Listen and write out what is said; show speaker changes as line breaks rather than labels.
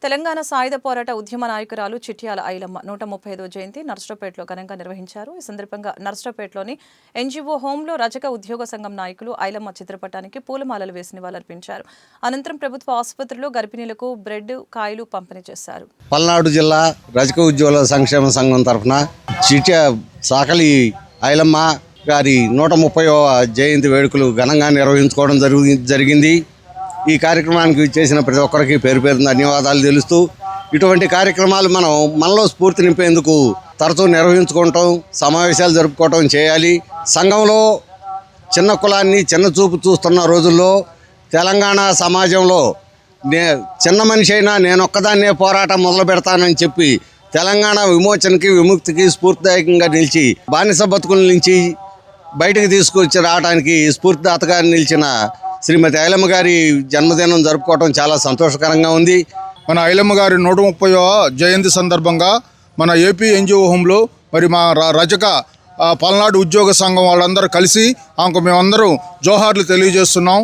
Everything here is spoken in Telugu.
తెలంగాణ సాయుధ పోరాట ఉద్యమ నాయకురాలు చిట్యాల ఐలమ్మ 135వ జయంతి నర్సరావుపేటలో ఘనంగా నిర్వహించారు. ఈ సందర్భంగా నర్సరావుపేటలోని ఎన్జీఓ హోంలో రజక ఉద్యోగ సంఘం నాయకులు ఐలమ్మ చిత్రపటానికి పూలమాలలు వేసి నివాళులర్పించారు. అనంతరం ప్రభుత్వ ఆసుపత్రిలో గర్భిణీలకు బ్రెడ్, కాయలు పంపిణీ చేశారు.
పల్నాడు జిల్లా రజక ఉద్యోగుల సంక్షేమ సంఘం తరఫున చిట్యా సాకలి ఐలమ్మ గారి 130వ జయంతి వేడుకలు ఘనంగా నిర్వహించుకోవడం జరిగింది. ఈ కార్యక్రమానికి చేసిన ప్రతి ఒక్కరికి పేరు ధన్యవాదాలు తెలుస్తూ, ఇటువంటి కార్యక్రమాలు మనలో స్ఫూర్తి నింపేందుకు తరచూ నిర్వహించుకోవటం, సమావేశాలు జరుపుకోవటం చేయాలి. సంఘంలో చిన్న కులాన్ని చిన్న చూపు చూస్తున్న రోజుల్లో తెలంగాణ సమాజంలో చిన్న మనిషి అయినా నేనొక్కదాన్నే పోరాటం మొదలు పెడతానని చెప్పి తెలంగాణ విమోచనకి విముక్తికి స్ఫూర్తిదాయకంగా నిలిచి బానిస బతుకుల నుంచి బయటకు తీసుకొచ్చి రావడానికి స్ఫూర్తిదాతగా నిలిచిన శ్రీమతి ఐలమ్మ గారి జన్మదినం జరుపుకోవడం చాలా సంతోషకరంగా ఉంది.
మన ఐలమ్మ గారి 130వ జయంతి సందర్భంగా మన ఏపీ ఎన్జిఓ హోంలో మరి మా రజక పల్నాడు ఉద్యోగ సంఘం వాళ్ళందరూ కలిసి మేమందరం జోహార్లు తెలియజేస్తున్నాం.